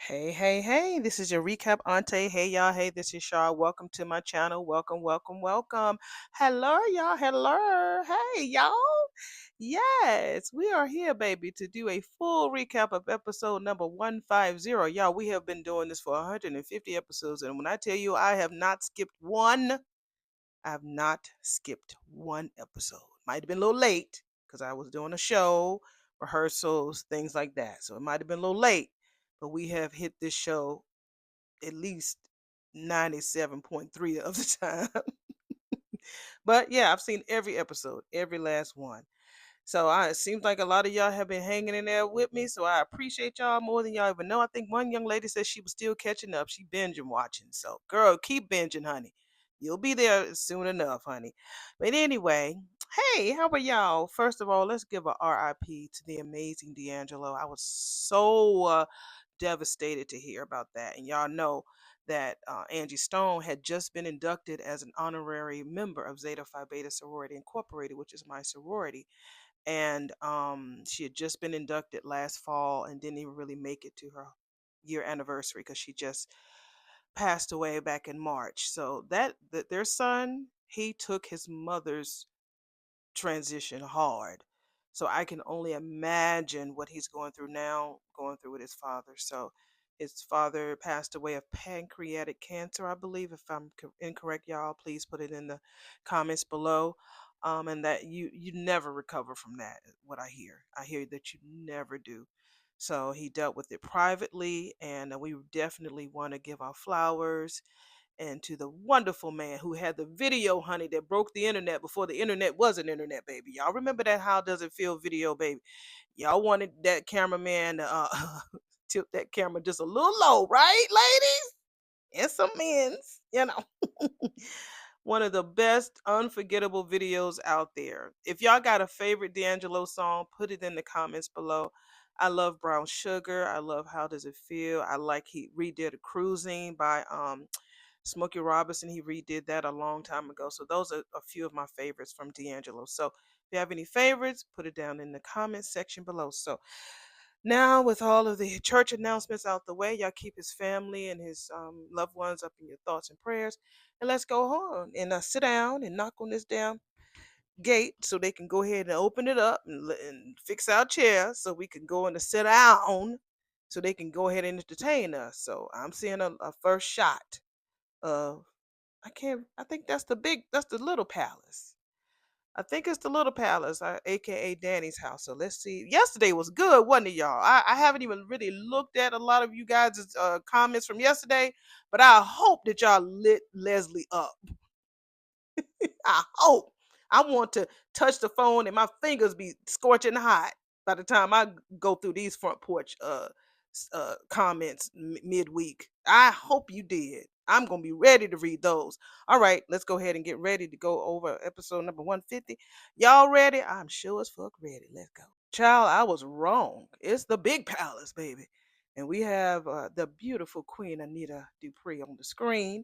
Hey, hey, hey, this is your recap auntie. Hey, y'all. Hey, this is Shaw. Welcome to my channel. Welcome, welcome, welcome. Hello, y'all. Hello. Hey, y'all. Yes, we are here, baby, to do a full recap of episode number 150. Y'all, we have been doing this for 150 episodes. And when I tell you I have not skipped one, I have not skipped one episode. Might have been a little late because I was doing a show, rehearsals, things like that. So it might have been a little late, but we have hit this show at least 97.3 of the time. But yeah, I've seen every episode, every last one. It seems like a lot of y'all have been hanging in there with me. So I appreciate y'all more than y'all even know. I think one young lady said she was still catching up. She binging watching. So girl, keep binging, honey. You'll be there soon enough, honey. But anyway, hey, how about y'all? First of all, let's give a RIP to the amazing D'Angelo. I was so devastated to hear about that. And y'all know that Angie Stone had just been inducted as an honorary member of Zeta Phi Beta Sorority Incorporated, which is my sorority. And she had just been inducted last fall and didn't even really make it to her year anniversary because she just passed away back in March. So that their son, he took his mother's transition hard. So I can only imagine what he's going through now, going through with his father. So his father passed away of pancreatic cancer, I believe. If I'm incorrect, y'all, please put it in the comments below. And that you never recover from that. What I hear that you never do. So he dealt with it privately, and we definitely want to give our flowers and to the wonderful man who had the video, honey, that broke the internet before the internet was an internet, baby. Y'all remember that How Does It Feel video, baby? Y'all wanted that cameraman to tilt that camera just a little low, right, ladies? And some men's, you know. One of the best unforgettable videos out there. If y'all got a favorite D'Angelo song, put it in the comments below. I love Brown Sugar. I love How Does It Feel. I like he redid Cruising by Smokey Robinson. He redid that a long time ago. So those are a few of my favorites from D'Angelo. So if you have any favorites, put it down in the comments section below. So now, with all of the church announcements out the way, y'all keep his family and his loved ones up in your thoughts and prayers. And let's go on and sit down and knock on this damn gate so they can go ahead and open it up and fix our chairs so we can go in and sit down so they can go ahead and entertain us. So I'm seeing a first shot of I think that's the little palace. I think it's the little palace, aka Danny's house. So let's see. Yesterday was good, wasn't it, y'all? I haven't even really looked at a lot of you guys' comments from yesterday, but I hope that y'all lit Leslie up. I hope. I want to touch the phone and my fingers be scorching hot by the time I go through these front porch comments midweek. I hope you did. I'm gonna be ready to read those. All right, let's go ahead and get ready to go over episode number 150. Y'all ready? I'm sure as fuck ready. Let's go. Child, I was wrong. It's the big palace, baby. And we have the beautiful Queen Anita Dupree on the screen.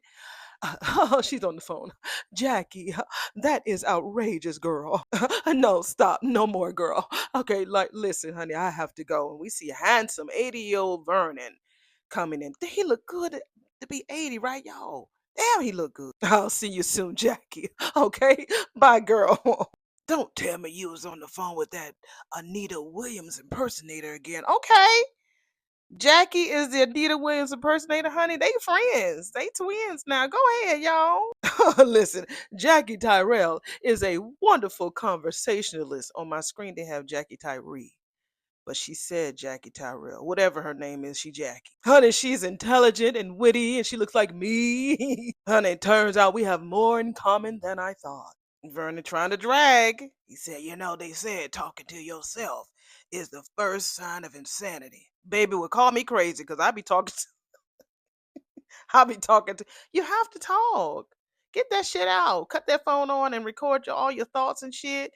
Oh, she's on the phone. Jackie, that is outrageous, girl. No, stop. No more, girl. Okay, like, listen, honey, I have to go. And we see handsome 80-year-old Vernon coming in. He look good to be 80, right, y'all? Damn, he look good. I'll see you soon, Jackie. Okay, bye, girl. Don't tell me you was on the phone with that Anita Williams impersonator again. Okay. Jackie is the Anita Williams impersonator, honey. They friends. They twins now. Go ahead, y'all. Listen, Jackie Tyrell is a wonderful conversationalist. On my screen, they have Jackie Tyree. But she said Jackie Tyrell. Whatever her name is, she Jackie. Honey, she's intelligent and witty, and she looks like me. Honey, it turns out we have more in common than I thought. Vernon trying to drag. He said, they said talking to yourself is the first sign of insanity. Baby would call me crazy because I be talking I'll be talking to you have to talk. Get that shit out. Cut that phone on and record all your thoughts and shit.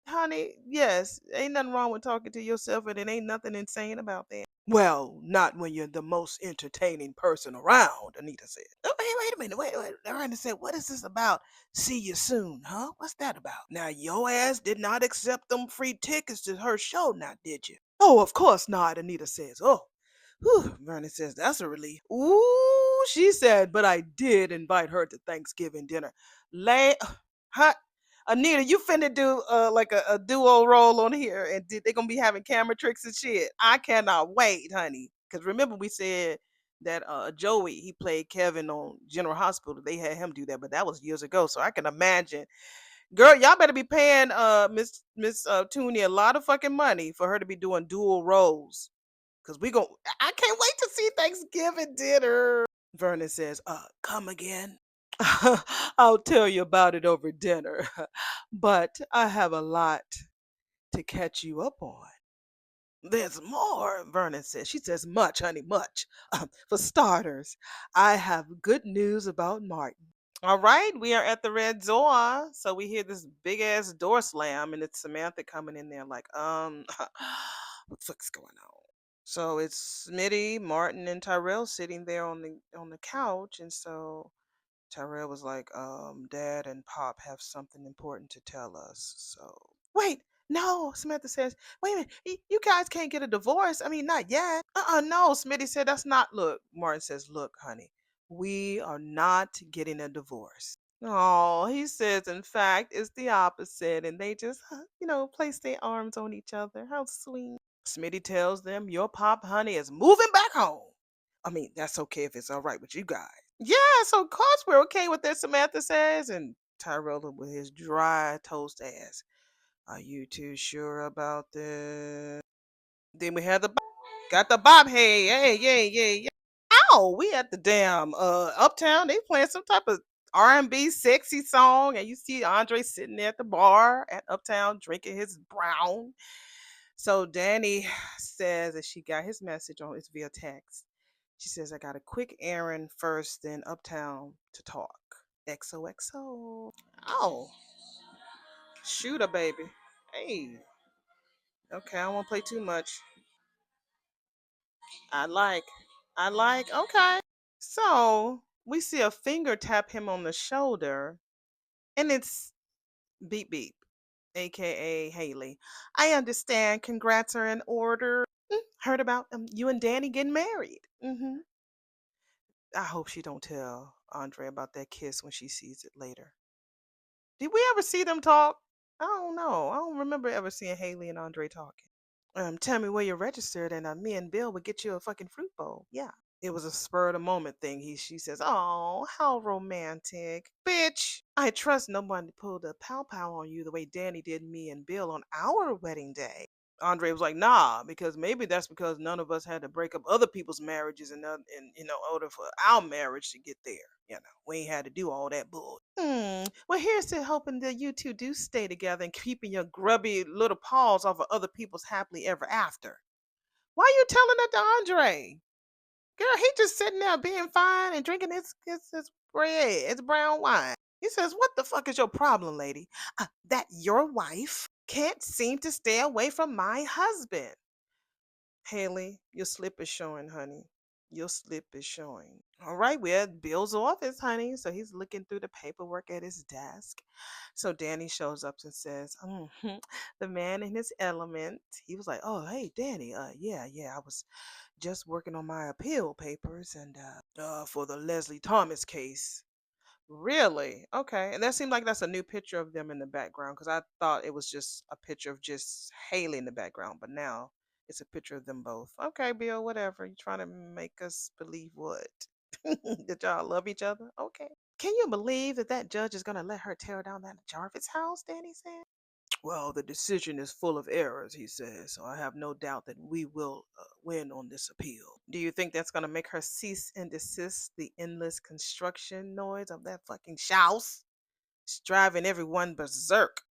Honey, yes, ain't nothing wrong with talking to yourself, and it ain't nothing insane about that. Well, not when you're the most entertaining person around, Anita said. Oh, wait a minute. Wait. Anita said, what is this about? See you soon, huh? What's that about? Now, your ass did not accept them free tickets to her show now, did you? Oh, of course not, Anita says. Oh, Whew, Vernon says, that's a relief. Ooh, she said, but I did invite her to Thanksgiving dinner. Lay, huh? Anita, you finna do like a duo role on here, and they gonna be having camera tricks and shit. I cannot wait, honey. Cause remember we said that Joey he played Kevin on General Hospital. They had him do that, but that was years ago. So I can imagine, girl, y'all better be paying Miss Tooney a lot of fucking money for her to be doing dual roles. Cause we gon' I can't wait to see Thanksgiving dinner. Vernon says, come again. I'll tell you about it over dinner. But I have a lot to catch you up on. There's more, Vernon says. She says, much, honey, much. For starters, I have good news about Martin. All right, we are at the red door. So we hear this big ass door slam, and it's Samantha coming in there like, what the fuck's going on? So it's Smitty, Martin, and Tyrell sitting there on the couch, and so Tyrell was like, Dad and Pop have something important to tell us. So wait, no, Samantha says, wait a minute, you guys can't get a divorce. I mean, not yet. No, Smitty said that's not. Look, Martin says, look, honey, we are not getting a divorce. Oh, he says, in fact, it's the opposite, and they just, place their arms on each other. How sweet. Smitty tells them, your Pop, honey, is moving back home. I mean, that's okay if it's all right with you guys. Yeah, so of course we're okay with this, Samantha says. And Tyrell with his dry toast ass. Are you too sure about this? Then we had got the bob. Hey, yeah. Ow, we at the damn uptown. They playing some type of R&B sexy song, and you see Andre sitting there at the bar at Uptown drinking his brown. So Danny says that she got his message on it's via text. She says, I got a quick errand first, then Uptown to talk. XOXO. Oh, shooter, baby. Hey, okay, I won't play too much. I like. Okay. So we see a finger tap him on the shoulder, and it's Beep Beep, aka Haley. I understand. Congrats are in order. Heard about you and Danny getting married. I hope she don't tell Andre about that kiss when she sees it later. Did we ever see them talk? I don't know. I don't remember ever seeing Haley and Andre talking. Tell me where you're registered, and me and Bill would get you a fucking fruit bowl. Yeah. It was a spur of the moment thing. She says, "Oh, how romantic, bitch! I trust no one pulled a pow pow on you the way Danny did me and Bill on our wedding day." Andre was like, "Nah, because maybe that's because none of us had to break up other people's marriages in order for our marriage to get there. We ain't had to do all that bull." Well, here's to hoping that you two do stay together and keeping your grubby little paws off of other people's happily ever after. Why are you telling that to Andre? Girl, he just sitting there being fine and drinking his bread, his brown wine. He says, what the fuck is your problem, lady? That your wife can't seem to stay away from my husband. Haley, your slip is showing, honey. Your slip is showing. All right, we're at Bill's office, honey. So he's looking through the paperwork at his desk. So Danny shows up and says, the man in his element. He was like, oh, hey, Danny. Yeah, I was just working on my appeal papers and for the Leslie Thomas case. Really? Okay. And that seemed like that's a new picture of them in the background because I thought it was just a picture of just Haley in the background, but now it's a picture of them both. Okay, Bill, whatever. You trying to make us believe what? That y'all love each other? Okay. Can you believe that judge is going to let her tear down that Jarvis house, Danny said? Well, the decision is full of errors, he says, so I have no doubt that we will win on this appeal. Do you think that's going to make her cease and desist the endless construction noise of that fucking house? It's driving everyone berserk,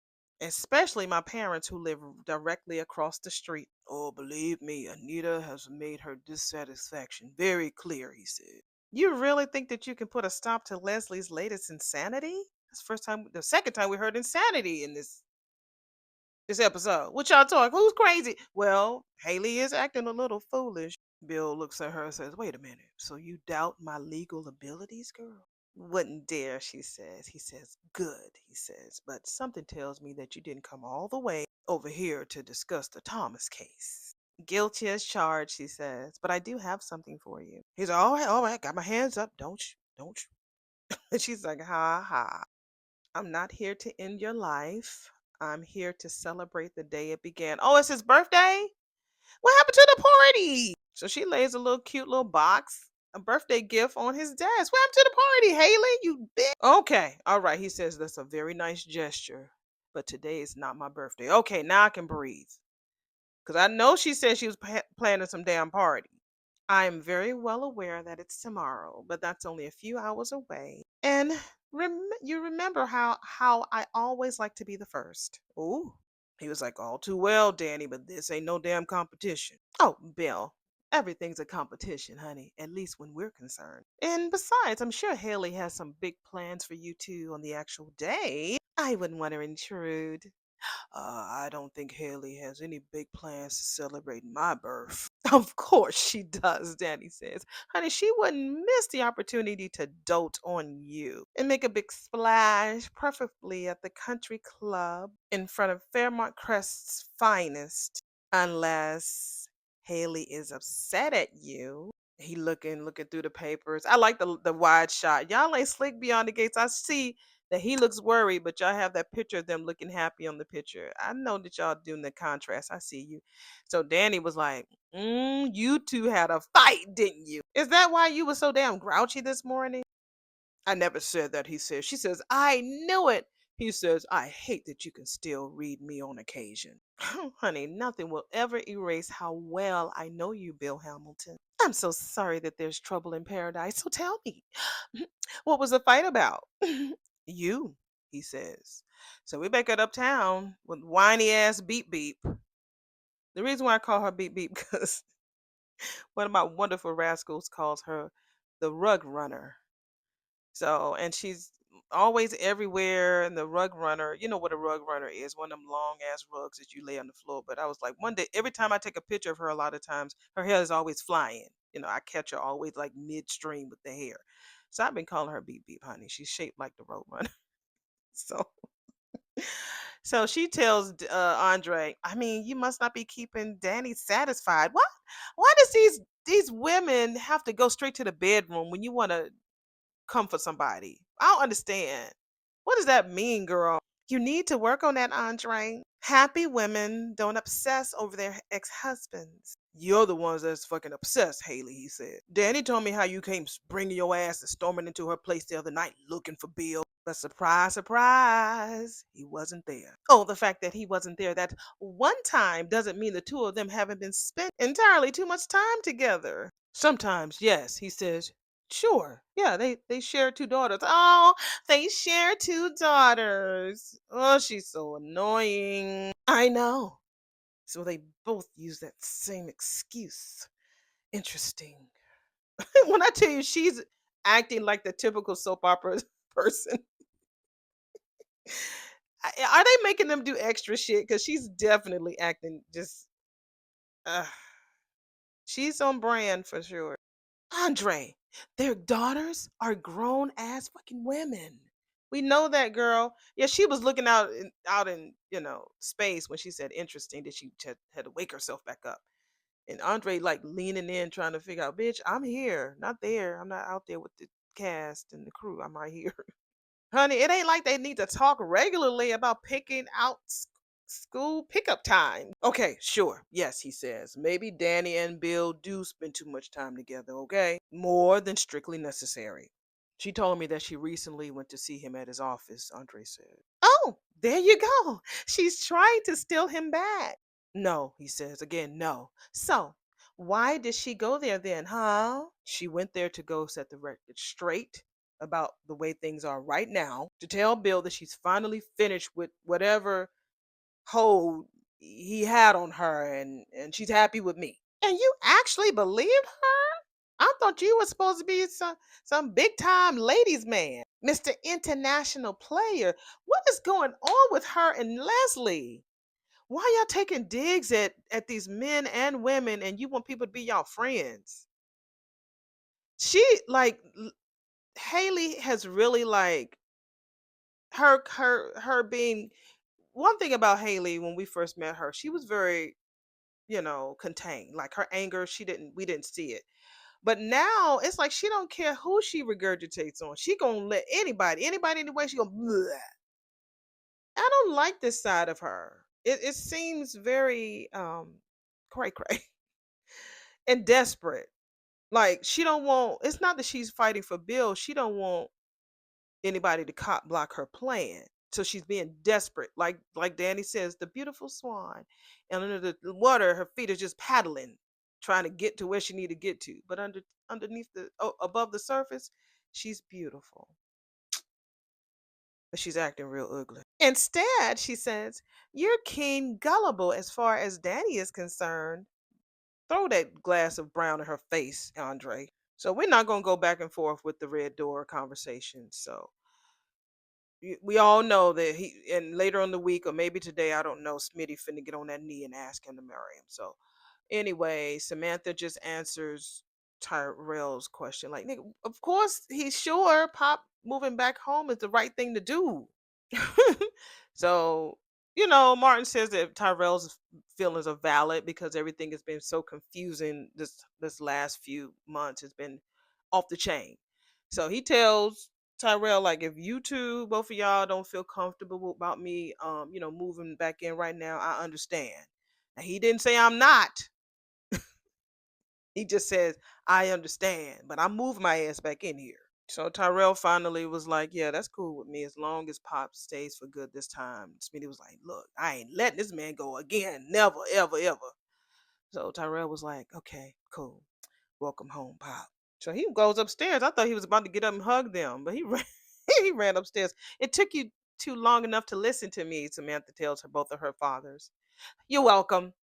especially my parents who live directly across the street. Oh, believe me, Anita has made her dissatisfaction very clear, he said. You really think that you can put a stop to Leslie's latest insanity? That's the second time we heard insanity in this episode. What y'all talk? Who's crazy? Well, Haley is acting a little foolish. Bill looks at her and says, wait a minute. So you doubt my legal abilities, girl? Wouldn't dare, she says. He says, good, he says. But something tells me that you didn't come all the way over here to discuss the Thomas case. Guilty as charged, he says. But I do have something for you. He's like, all right, got my hands up. Don't you. And she's like, ha ha. I'm not here to end your life. I'm here to celebrate the day it began. Oh, it's his birthday? What happened to the party? So she lays a little cute little box, a birthday gift on his desk. What happened to the party, Haley? You bitch. Okay, all right. He says that's a very nice gesture, but today is not my birthday. Okay, now I can breathe. Because I know she said she was planning some damn party. I am very well aware that it's tomorrow, but that's only a few hours away. And you remember how I always like to be the first. Ooh. He was like, all too well, Danny, but this ain't no damn competition. Oh, Bill, everything's a competition, honey, at least when we're concerned. And besides, I'm sure Haley has some big plans for you two on the actual day. I wouldn't want to intrude. I don't think Haley has any big plans to celebrate my birth. Of course she does, Danny says. Honey, she wouldn't miss the opportunity to dote on you and make a big splash, preferably at the country club in front of Fairmont Crest's finest. Unless Haley is upset at you. He looking through the papers. I like the wide shot. Y'all ain't slick beyond the gates. I see that he looks worried, but y'all have that picture of them looking happy on the picture. I know that y'all doing the contrast. I see you. So Danny was like, you two had a fight, didn't you? Is that why you were so damn grouchy this morning? I never said that, he says. She says, I knew it. He says, I hate that you can still read me on occasion. Honey, nothing will ever erase how well I know you, Bill Hamilton. I'm so sorry that there's trouble in paradise. So tell me, what was the fight about? You, he says. So we back at uptown with whiny ass Beep Beep. The reason why I call her Beep Beep because one of my wonderful rascals calls her the rug runner. So, and she's always everywhere. And the rug runner, you know what a rug runner is, one of them long ass rugs that you lay on the floor. But I was like, one day, every time I take a picture of her, a lot of times her hair is always flying. I catch her always like midstream with the hair. So I've been calling her Beep Beep, honey. She's shaped like the road runner. So, so she tells Andre, I mean, you must not be keeping Danny satisfied. What? Why does these women have to go straight to the bedroom when you want to comfort somebody? I don't understand. What does that mean, girl? You need to work on that, Andre. Happy women don't obsess over their ex-husbands. You're the ones that's fucking obsessed, Haley, he said. Danny told me how you came bringing your ass and storming into her place the other night looking for Bill. But surprise, surprise, he wasn't there. Oh, the fact that he wasn't there that one time doesn't mean the two of them haven't been spent entirely too much time together. Sometimes, yes, he says. Sure. Yeah, they share two daughters. Oh, they share two daughters. Oh, she's so annoying. I know. So they both use that same excuse. Interesting. When I tell you she's acting like the typical soap opera person, are they making them do extra shit? Because she's definitely acting just. Uh, she's on brand for sure. Andre, their daughters are grown ass fucking women. We know that, girl. Yeah, she was looking out in space when she said interesting that she had to wake herself back up. And Andre like leaning in trying to figure out, bitch, I'm here, not there. I'm not out there with the cast and the crew. I'm right here. Honey, it ain't like they need to talk regularly about picking out school pickup time. Okay, sure. Yes, he says. Maybe Danny and Bill do spend too much time together, okay? More than strictly necessary. She told me that she recently went to see him at his office, Andre said. Oh, there you go. She's trying to steal him back. No, he says. Again, no. So, why did she go there then, huh? She went there to go set the record straight about the way things are right now, to tell Bill that she's finally finished with whatever hold he had on her, and she's happy with me. And you actually believed her? I thought you were supposed to be some big time ladies man, Mr. International Player. What is going on with her and Leslie? Why y'all taking digs at these men and women, and you want people to be y'all friends? She like Haley has really like her being one thing about Haley when we first met her. She was very contain. Like her anger, we didn't see it. But now it's like she don't care who she regurgitates on. She gonna let anybody anyway. She gonna. Bleh. I don't like this side of her. It seems very cray cray and desperate. Like she don't want. It's not that she's fighting for Bill. She don't want anybody to cop block her plan. So she's being desperate. Like Danny says, the beautiful swan. And under the water, her feet are just paddling, trying to get to where she need to get to. But underneath above the surface, she's beautiful. But she's acting real ugly. Instead, she says, you're keen gullible as far as Danny is concerned. Throw that glass of brown in her face, Andre. So we're not gonna go back and forth with the red door conversation. So we all know that and later on the week or maybe today, I don't know, Smitty finna get on that knee and ask him to marry him. So anyway, Samantha just answers Tyrell's question like, nigga, of course he's sure Pop moving back home is the right thing to do. So, Martin says that Tyrell's feelings are valid because everything has been so confusing this last few months. Has been off the chain. So he tells Tyrell, like, if you two, both of y'all, don't feel comfortable about me moving back in right now, I understand. Now he didn't say I'm not. He just says, I understand, but I'm moving my ass back in here. So Tyrell finally was like, yeah, that's cool with me as long as Pop stays for good this time. Smitty was like, look, I ain't letting this man go again. Never, ever, ever. So Tyrell was like, okay, cool. Welcome home, Pop. So he goes upstairs. I thought he was about to get up and hug them, but he ran, he ran upstairs. It took you too long enough to listen to me, Samantha tells her both of her fathers. You're welcome.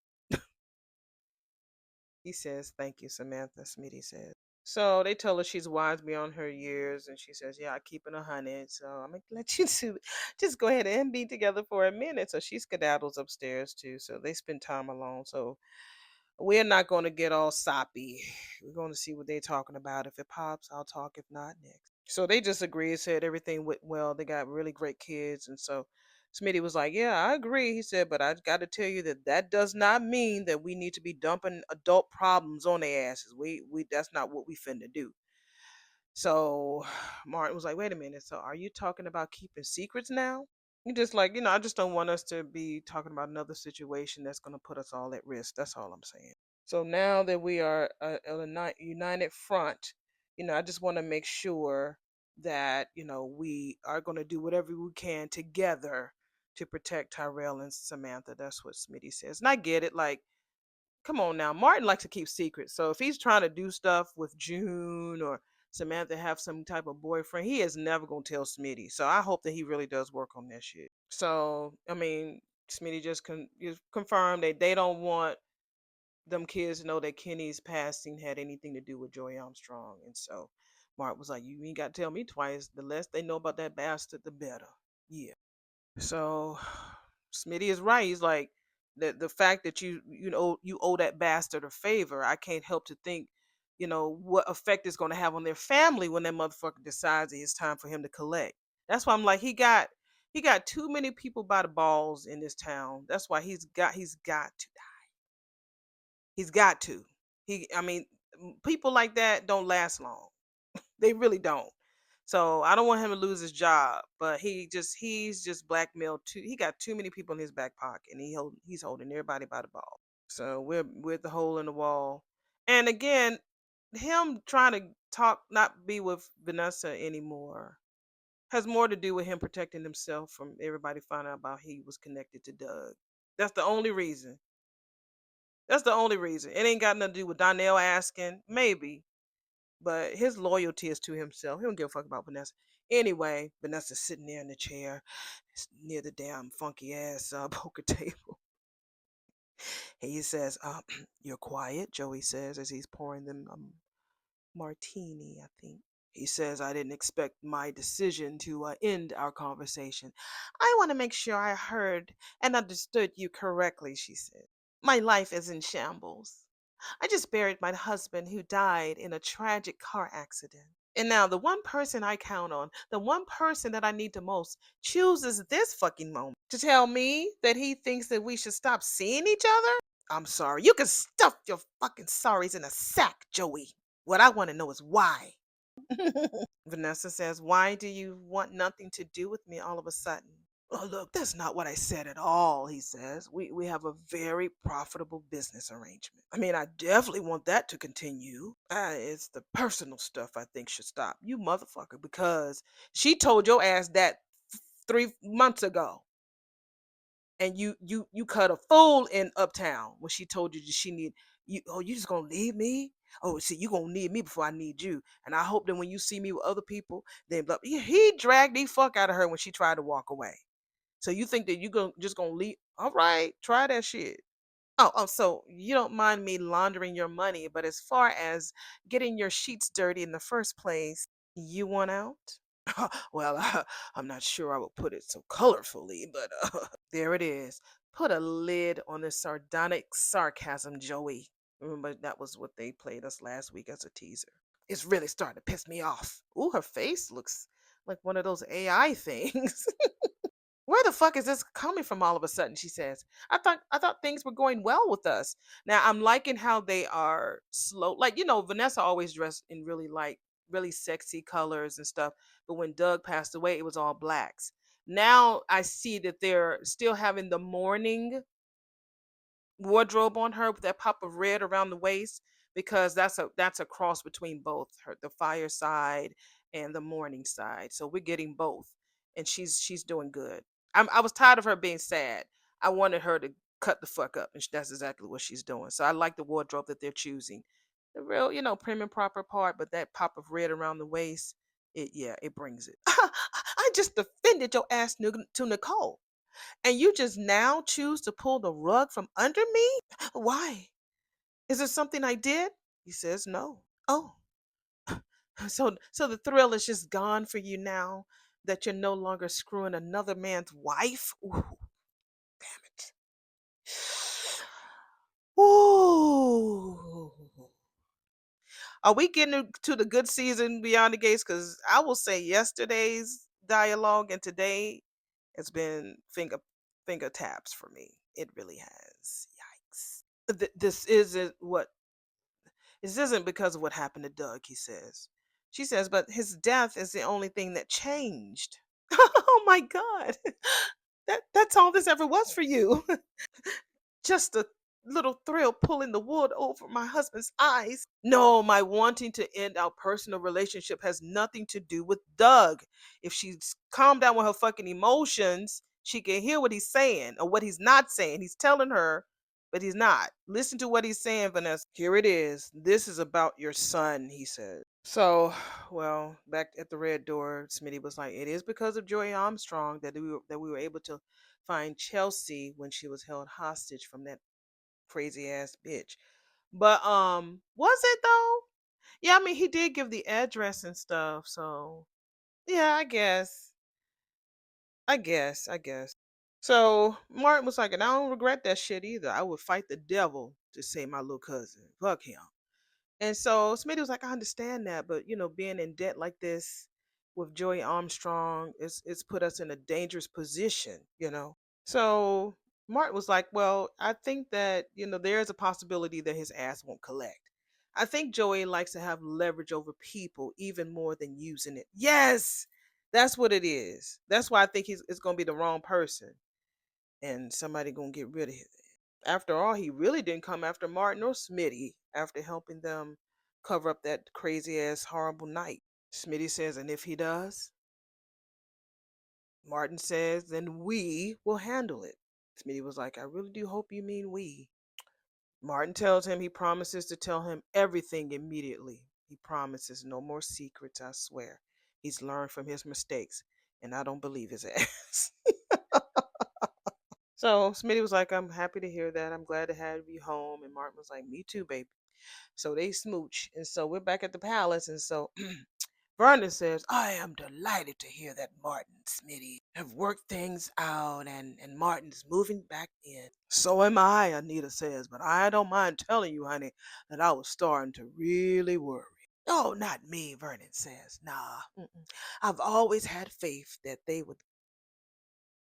He says, thank you, Samantha, Smitty says. So they tell her she's wise beyond her years, and she says, yeah, I keep it 100. So I'm going to let you two just go ahead and be together for a minute. So she skedaddles upstairs too. So they spend time alone. So we're not going to get all soppy. We're going to see what they're talking about. If it pops, I'll talk. If not, next. So they just agreed, said everything went well. They got really great kids. And so Smitty was like, yeah, I agree. He said, but I got to tell you that does not mean that we need to be dumping adult problems on their asses. We That's not what we finna do. So Martin was like, wait a minute. So are you talking about keeping secrets now? You just like, I just don't want us to be talking about another situation that's going to put us all at risk. That's all I'm saying. So now that we are a united front, I just want to make sure that, we are going to do whatever we can together to protect Tyrell and Samantha. That's what Smitty says. And I get it. Like, come on now. Martin likes to keep secrets. So if he's trying to do stuff with June or Samantha have some type of boyfriend, he is never going to tell Smitty. So I hope that he really does work on that shit. So, I mean, Smitty just confirmed that they don't want them kids to know that Kenny's passing had anything to do with Joy Armstrong. And so Mark was like, you ain't got to tell me twice. The less they know about that bastard, the better. Yeah. So Smitty is right. He's like, the fact that you owe that bastard a favor, I can't help to think, what effect it's going to have on their family when that motherfucker decides it's time for him to collect. That's why I'm like, he got too many people by the balls in this town. That's why he's got to die. He's got to. I mean, people like that don't last long. They really don't. So I don't want him to lose his job, but he's just blackmailed too. He got too many people in his back pocket, and he's holding everybody by the ball. So we're at the hole in the wall, and again, him trying to not be with Vanessa anymore, has more to do with him protecting himself from everybody finding out about he was connected to Doug. That's the only reason. That's the only reason. It ain't got nothing to do with Donnell asking, maybe, but his loyalty is to himself. He don't give a fuck about Vanessa. Anyway, Vanessa's sitting there in the chair near the damn funky ass poker table. He says, you're quiet, Joey says as he's pouring them martini, I think. He says, I didn't expect my decision to end our conversation. I want to make sure I heard and understood you correctly, she said. My life is in shambles. I just buried my husband who died in a tragic car accident. And now the one person I count on, the one person that I need the most, chooses this fucking moment to tell me that he thinks that we should stop seeing each other? I'm sorry. You can stuff your fucking sorries in a sack, Joey. What I want to know is why. Vanessa says, "Why do you want nothing to do with me all of a sudden?" "Oh, look, that's not what I said at all," he says. We have a very profitable business arrangement. I mean, I definitely want that to continue. It's the personal stuff I think should stop. You motherfucker, because she told your ass that 3 months ago. And you cut a fool in Uptown when she told you that she need you. Oh, you just gonna leave me? Oh, see, you gonna need me before I need you. And I hope that when you see me with other people, then he dragged the fuck out of her when she tried to walk away. So you think that just gonna leave? All right, try that shit. Oh, so you don't mind me laundering your money, but as far as getting your sheets dirty in the first place, you want out? Well, I'm not sure I would put it so colorfully, but there it is. Put a lid on the sardonic sarcasm, Joey. Remember that was what they played us last week as a teaser. It's really starting to piss me off. Ooh, her face looks like one of those AI things. Where the fuck is this coming from all of a sudden? She says. I thought things were going well with us. Now I'm liking how they are slow. Like, Vanessa always dressed in really sexy colors and stuff. But when Doug passed away, it was all blacks. Now I see that they're still having the mourning wardrobe on her with that pop of red around the waist, because that's a cross between both her, the fireside and the morning side. So we're getting both, and she's doing good. I was tired of her being sad. I wanted her to cut the fuck up, and that's exactly what she's doing. So I like the wardrobe that they're choosing, the real prim and proper part, but that pop of red around the waist, it brings it. I just defended your ass to Nicole, and you just now choose to pull the rug from under me? Why? Is there something I did? He says no. Oh, so the thrill is just gone for you now that you're no longer screwing another man's wife? Ooh, damn it. Ooh. Are we getting to the good season beyond the gates? Because I will say yesterday's dialogue and today has been finger taps for me. It really has. Yikes. This isn't what this isn't because of what happened to Doug, he says. She says, but his death is the only thing that changed. Oh my God. That's all this ever was for you. Just a little thrill pulling the wool over my husband's eyes. No, my wanting to end our personal relationship has nothing to do with Doug. If she's calmed down with her fucking emotions, she can hear what he's saying or what he's not saying. He's telling her, but he's not. Listen to what he's saying, Vanessa. Here it is. This is about your son, he said. So, well, back at the red door, Smitty was like, "It is because of Joy Armstrong that we were able to find Chelsea when she was held hostage from that crazy ass bitch." But was it though? Yeah, I mean he did give the address and stuff, so yeah, I guess. So Martin was like, and I don't regret that shit either. I would fight the devil to save my little cousin. Fuck him. And so Smitty was like, I understand that, but being in debt like this with Joey Armstrong, it's put us in a dangerous position. So Martin was like, well, I think that, there is a possibility that his ass won't collect. I think Joey likes to have leverage over people even more than using it. Yes, that's what it is. That's why I think it's going to be the wrong person, and somebody going to get rid of him. After all, he really didn't come after Martin or Smitty after helping them cover up that crazy ass horrible night. Smitty says, and if he does, Martin says, then we will handle it. Smitty was like, I really do hope you mean we. Martin tells him he promises to tell him everything immediately. He promises no more secrets, I swear. He's learned from his mistakes, and I don't believe his ass. So Smitty was like, I'm happy to hear that. I'm glad to have you home. And Martin was like, me too, baby. So they smooch. And so we're back at the palace. And so Vernon says, I am delighted to hear that Martin and Smitty have worked things out and Martin's moving back in. So am I, Anita says, but I don't mind telling you, honey, that I was starting to really worry. Oh, not me, Vernon says. Nah, I've always had faith that they would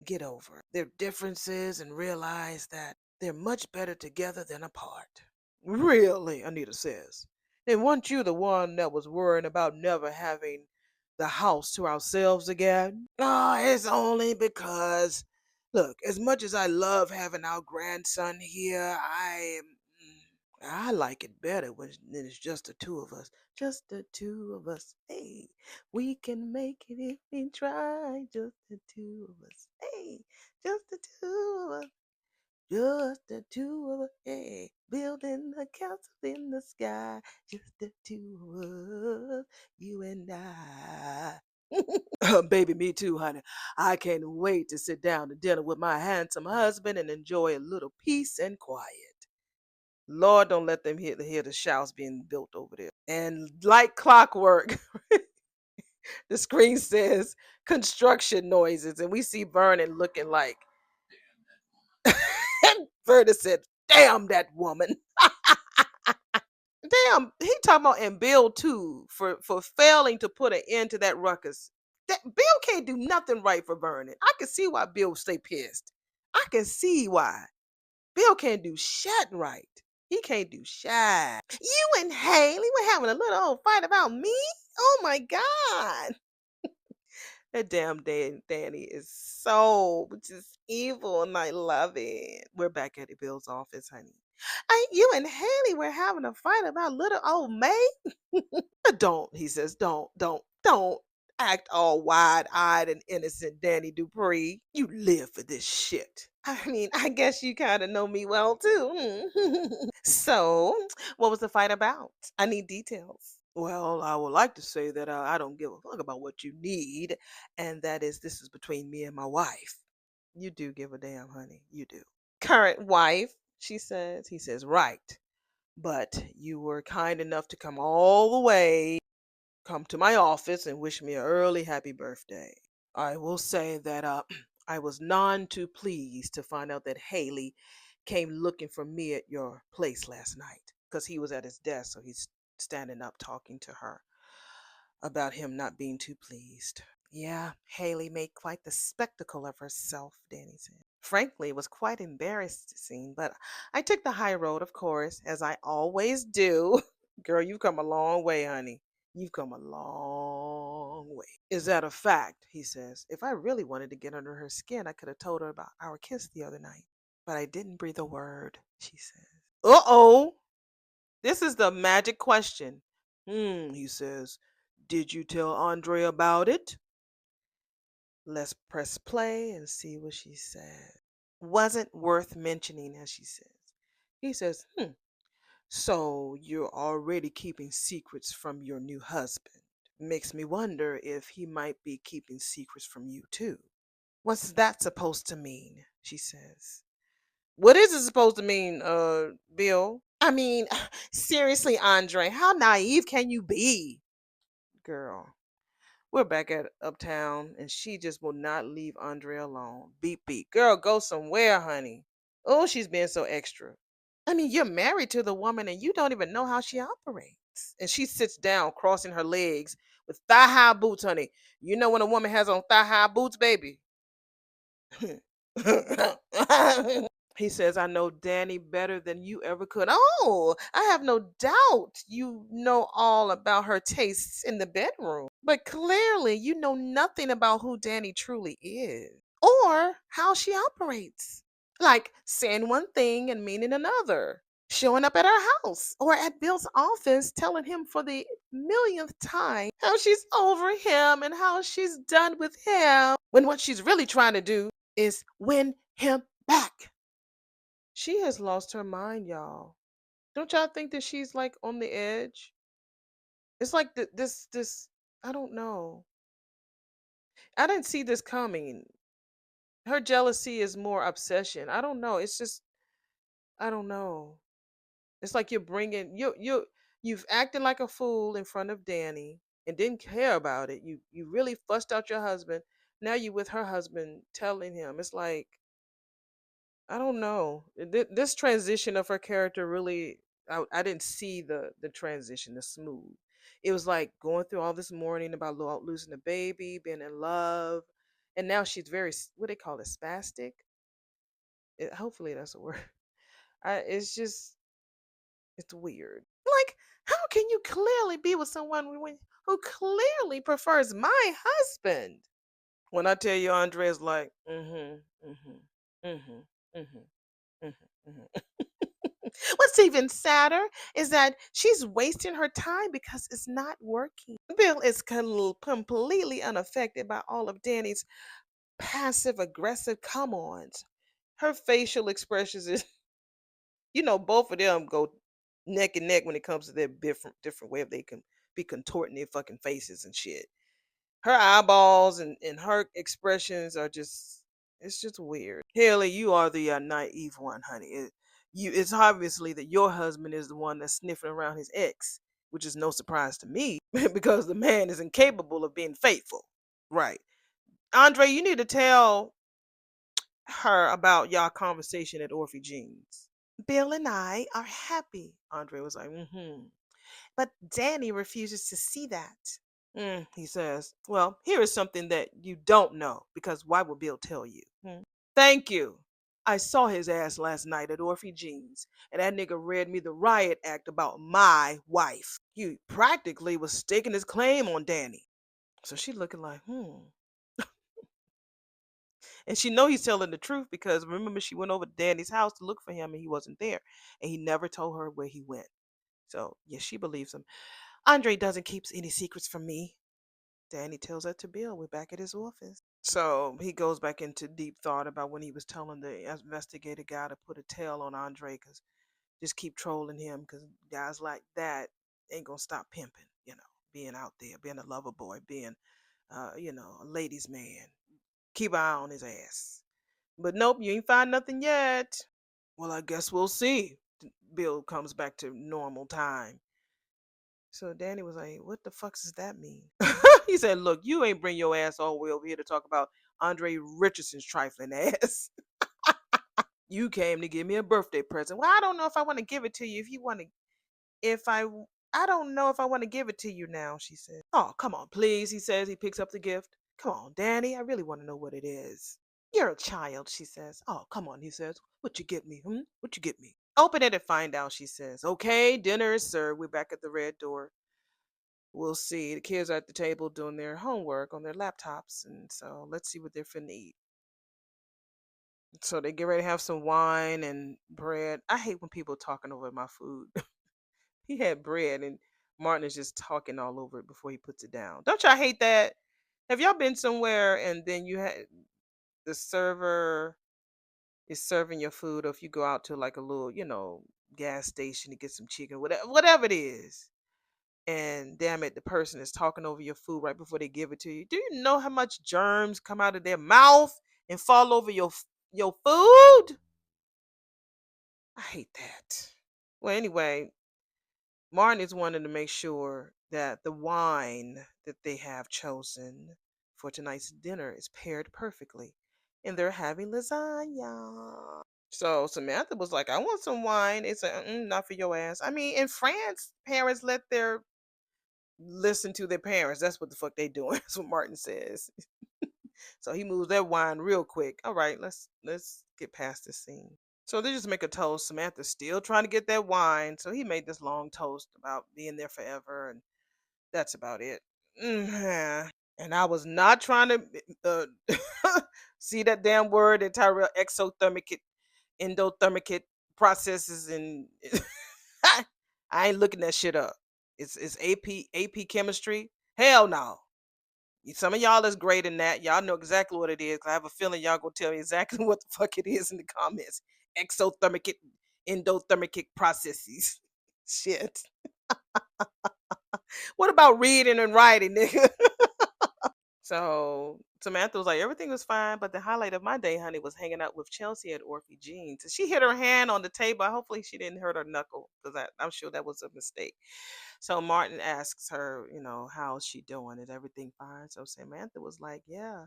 get over their differences and realize that They're much better together than apart. Really, Anita says. And weren't you the one that was worrying about never having the house to ourselves again? Oh, it's only because, look, as much as I love having our grandson here, I like it better when it's just the two of us. Just the two of us. Hey, we can make it if we try. Just the two of us. Hey, just the two of us. Just the two of us, hey, building a castle in the sky. Just the two of us, you and I. Baby, me too, honey. I can't wait to sit down to dinner with my handsome husband and enjoy a little peace and quiet. Lord, don't let them hear the shouts being built over there. And like clockwork, the screen says construction noises, and we see Vernon looking like, and Vernon said, damn that woman. Damn, he talking about and Bill too for failing to put an end to that ruckus. That Bill can't do nothing right for Vernon. I can see why Bill stay pissed. I can see why. Bill can't do shit right. He can't do shit. You and Haley were having a little old fight about me? Oh my God. That damn Danny is so just evil and I love it. We're back at the Bill's office, honey. You and Haley were having a fight about little old May? Don't, he says, don't act all wide eyed and innocent, Danny Dupree. You live for this shit. I mean, I guess you kind of know me well too. So, what was the fight about? I need details. Well, I would like to say that I don't give a fuck about what you need, and that is, this is between me and my wife. You do give a damn, honey. You do. Current wife, she says. He says, right. But you were kind enough to come all the way, come to my office and wish me an early happy birthday. I will say that I was none too pleased to find out that Haley came looking for me at your place last night because he was at his desk, so he's standing up talking to her about him not being too pleased. Yeah, Haley made quite the spectacle of herself, Danny said. Frankly, it was quite embarrassing, but I took the high road, of course, as I always do. Girl, you've come a long way, honey. You've come a long way. Is that a fact? He says. If I really wanted to get under her skin, I could have told her about our kiss the other night. But I didn't breathe a word, she says. Uh oh. This is the magic question. He says. Did you tell Andre about it? Let's press play and see what she said. Wasn't worth mentioning, as she says. He says, so you're already keeping secrets from your new husband. Makes me wonder if he might be keeping secrets from you too. What's that supposed to mean? She says. What is it supposed to mean, Bill? I mean, seriously, Andre, how naive can you be? Girl, we're back at Uptown, and she just will not leave Andre alone. Beep, beep. Girl, go somewhere, honey. Oh, she's being so extra. I mean, you're married to the woman, and you don't even know how she operates. And she sits down, crossing her legs with thigh high boots, honey. You know when a woman has on thigh high boots, baby? He says, I know Danny better than you ever could. Oh, I have no doubt you know all about her tastes in the bedroom. But clearly, you know nothing about who Danny truly is or how she operates. Like saying one thing and meaning another. Showing up at our house or at Bill's office, telling him for the millionth time how she's over him and how she's done with him, when what she's really trying to do is win him back. She has lost her mind, y'all. Don't y'all think that she's like on the edge? It's like this. I don't know. I didn't see this coming. Her jealousy is more obsession. I don't know. It's just I don't know. It's like you're bringing you've acted like a fool in front of Danny and didn't care about it. You really fussed out your husband. Now you with her husband telling him. It's like I don't know. This transition of her character really, I didn't see the transition, the smooth. It was like going through all this mourning about losing a baby, being in love, and now she's very what they call it, spastic. Hopefully that's a word. It's just it's weird. Like, how can you clearly be with someone who clearly prefers my husband? When I tell you Andre's like, mm-hmm, mm-hmm, mm-hmm, mm-hmm, mm-hmm. What's even sadder is that she's wasting her time because it's not working. Bill is completely unaffected by all of Danny's passive aggressive come ons. Her facial expressions is, both of them go neck and neck when it comes to their different way of they can be contorting their fucking faces and shit. Her eyeballs and her expressions are just it's just weird. Haley, you are the naive one, honey. It's obviously that your husband is the one that's sniffing around his ex, which is no surprise to me because the man is incapable of being faithful. Right. Andre, you need to tell her about y'all conversation at Orphe Jean's. Bill and I are happy. Andre was like, mm-hmm. But Danny refuses to see that. He says, well, here is something that you don't know, because why would Bill tell you? Thank you. I saw his ass last night at Orphe Jean's, and that nigga read me the riot act about my wife. He practically was staking his claim on Danny. So she looking like, And she know he's telling the truth because remember she went over to Danny's house to look for him and he wasn't there. And he never told her where he went. So, yes, she believes him. Andre doesn't keep any secrets from me. Danny tells that to Bill. We're back at his office. So he goes back into deep thought about when he was telling the investigator guy to put a tail on Andre because just keep trolling him because guys like that ain't gonna stop pimping, being out there, being a lover boy, being, a ladies' man. Keep an eye on his ass. But nope, you ain't find nothing yet. Well, I guess we'll see. Bill comes back to normal time. So Danny was like, what the fuck does that mean? He said, look, you ain't bring your ass all the way over here to talk about Andre Richardson's trifling ass. You came to give me a birthday present. Well, I don't know if I want to give it to you. If you want to, if I don't know if I want to give it to you now, she said. Oh, come on, please, he says. He picks up the gift. Come on, Danny, I really want to know what it is. You're a child, she says. Oh, come on, he says. What you get me, What you get me? Open it and find out, she says. Okay, dinner is served. We're back at the red door. We'll see. The kids are at the table doing their homework on their laptops, and so let's see what they're finna eat. So they get ready to have some wine and bread. I hate when people talking over my food. He had bread, and Martin is just talking all over it before he puts it down. Don't y'all hate that? Have y'all been somewhere and then you had the server is serving your food, or if you go out to like a little, gas station to get some chicken, whatever it is, and damn it, the person is talking over your food right before they give it to you. Do you know how much germs come out of their mouth and fall over your food? I hate that. Well, anyway, Martin is wanting to make sure that the wine that they have chosen for tonight's dinner is paired perfectly. And they're having lasagna. So Samantha was like, I want some wine. It's not for your ass. I mean, in France, parents let their listen to their parents. That's what the fuck they doing. That's what Martin says. So he moves that wine real quick. All right, let's get past this scene. So they just make a toast. Samantha's still trying to get that wine. So he made this long toast about being there forever, and that's about it. And I was not trying to see that damn word that Tyrell exothermic endothermic processes, and I ain't looking that shit up. It's AP chemistry. Hell no. Some of y'all is great in that. Y'all know exactly what it is. I have a feeling y'all gonna tell me exactly what the fuck it is in the comments. Exothermic endothermic processes. Shit. What about reading and writing, nigga? So Samantha was like, everything was fine, but the highlight of my day, honey, was hanging out with Chelsea at Orphe Jean's. She hit her hand on the table. Hopefully she didn't hurt her knuckle, because I'm sure that was a mistake. So Martin asks her, how's she doing? Is everything fine? So Samantha was like, yeah,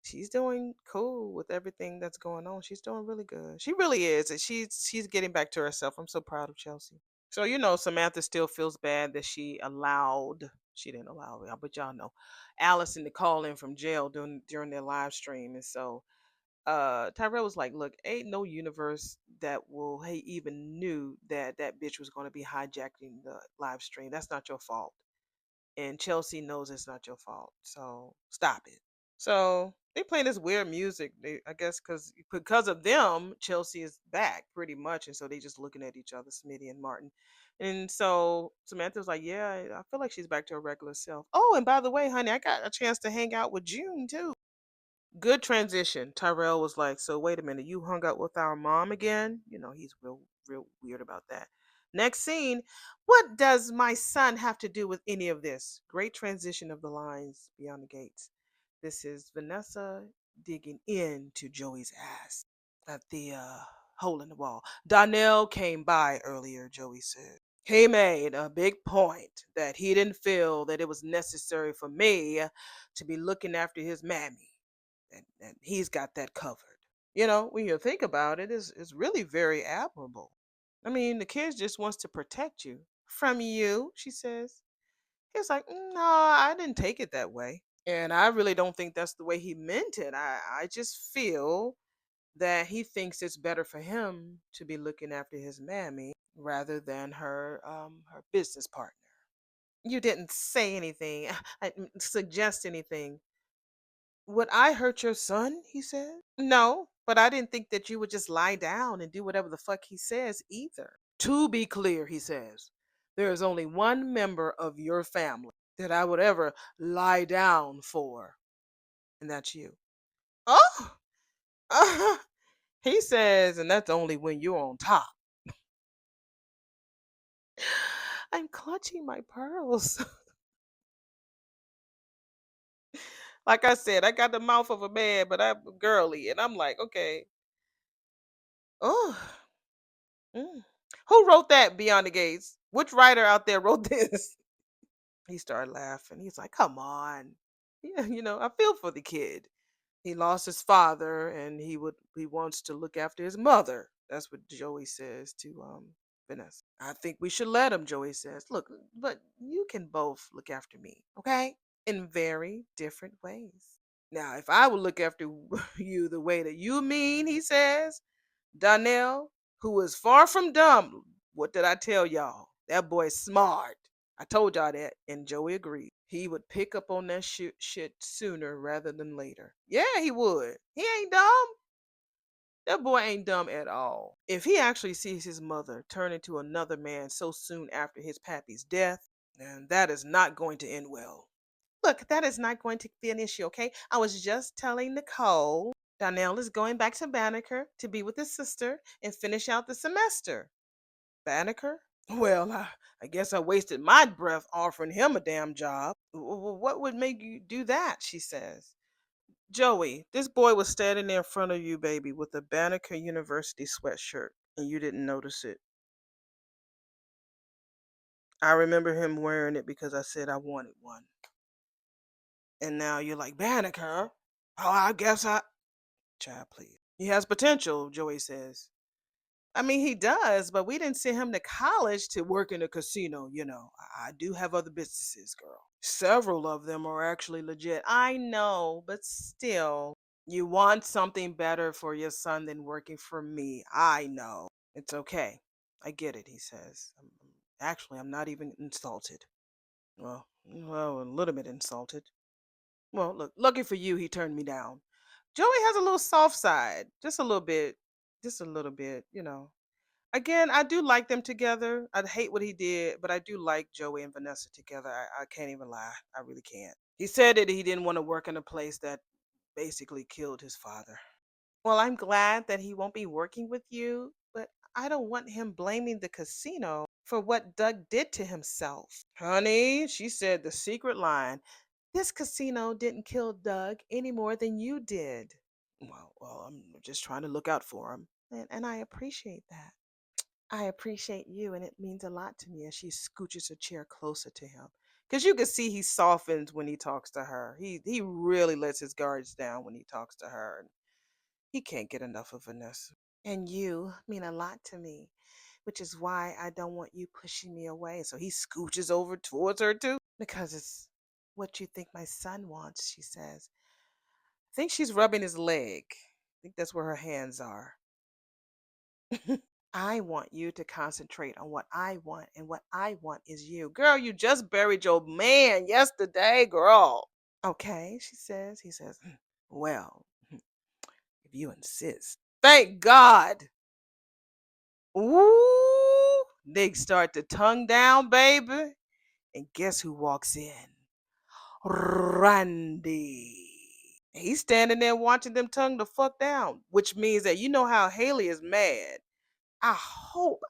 she's doing cool with everything that's going on. She's doing really good. She really is. And she's getting back to herself. I'm so proud of Chelsea. So Samantha still feels bad that she didn't allow it, but y'all know Allison to call in from jail during their live stream, and so Tyrell was like, "Look, ain't no universe that will hey even knew that that bitch was going to be hijacking the live stream. That's not your fault, and Chelsea knows it's not your fault. So stop it." So they play this weird music. They, I guess, because of them, Chelsea is back pretty much, and so they just looking at each other, Smitty and Martin. And so Samantha was like, "Yeah, I feel like she's back to her regular self." Oh, and by the way, honey, I got a chance to hang out with June too. Good transition. Tyrell was like, "So wait a minute, you hung out with our mom again?" You know, he's real weird about that. Next scene, what does my son have to do with any of this? Great transition of the lines beyond the gates. This is Vanessa digging into Joey's ass at the hole in the wall. Donnell came by earlier, Joey said. He made a big point that he didn't feel that it was necessary for me to be looking after his mammy. And he's got that covered. You know, when you think about it, it's really very admirable. I mean, the kid just wants to protect you. From you, she says. He's like, no, I didn't take it that way. And I really don't think that's the way he meant it. I just feel that he thinks it's better for him to be looking after his mammy rather than her business partner. You didn't say anything, suggest anything. Would I hurt your son? He said. No, but I didn't think that you would just lie down and do whatever the fuck he says either. To be clear, he says, there is only one member of your family that I would ever lie down for, and that's you. Oh, he says, and that's only when you're on top. I'm clutching my pearls. Like I said, I got the mouth of a man, but I'm girly, and I'm like, okay, oh, mm. Who wrote that Beyond the Gates? Which writer out there wrote this? He started laughing. He's like, come on. Yeah, I feel for the kid. He lost his father and he wants to look after his mother. That's what Joey says to Vanessa. I think we should let him, Joey says. Look, but you can both look after me, okay? In very different ways. Now, if I would look after you the way that you mean, he says, Donnell, who is far from dumb. What did I tell y'all? That boy's smart. I told y'all that, and Joey agreed. He would pick up on that shit sooner rather than later. Yeah, he would. He ain't dumb. That boy ain't dumb at all. If he actually sees his mother turn into another man so soon after his pappy's death, then that is not going to end well. Look, that is not going to be an issue, okay? I was just telling Nicole Donnell is going back to Banneker to be with his sister and finish out the semester. Banneker? Well, I guess I wasted my breath offering him a damn job. What would make you do that? She says. Joey, this boy was standing there in front of you, baby, with a Banneker University sweatshirt, and you didn't notice it. I remember him wearing it because I said I wanted one. And now you're like, Banneker? Oh, I guess I. Child, please. He has potential, Joey says. I mean, he does, but we didn't send him to college to work in a casino. I do have other businesses, girl. Several of them are actually legit. I know, but still. You want something better for your son than working for me. I know. It's okay. I get it, he says. Actually, I'm not even insulted. Well, a little bit insulted. Well, look, lucky for you, he turned me down. Joey has a little soft side, just a little bit, Again, I do like them together. I hate what he did, but I do like Joey and Vanessa together. I can't even lie. I really can't. He said that he didn't want to work in a place that basically killed his father. Well, I'm glad that he won't be working with you, but I don't want him blaming the casino for what Doug did to himself. Honey, she said the secret line. This casino didn't kill Doug any more than you did. Well, I'm just trying to look out for him. And I appreciate that. I appreciate you, and it means a lot to me as she scooches her chair closer to him. Because you can see he softens when he talks to her. He really lets his guards down when he talks to her. And he can't get enough of Vanessa. And you mean a lot to me, which is why I don't want you pushing me away. So he scooches over towards her too. Because it's what you think my son wants, she says. I think she's rubbing his leg. think that's where her hands are. I want you to concentrate on what I want, and what I want is you. Girl, you just buried your man yesterday, girl. Okay, she says. He says, well, if you insist. Thank God. Ooh, they start to tongue down, baby. And guess who walks in? Randy. He's standing there watching them tongue the fuck down, which means that you know how Haley is mad. I hope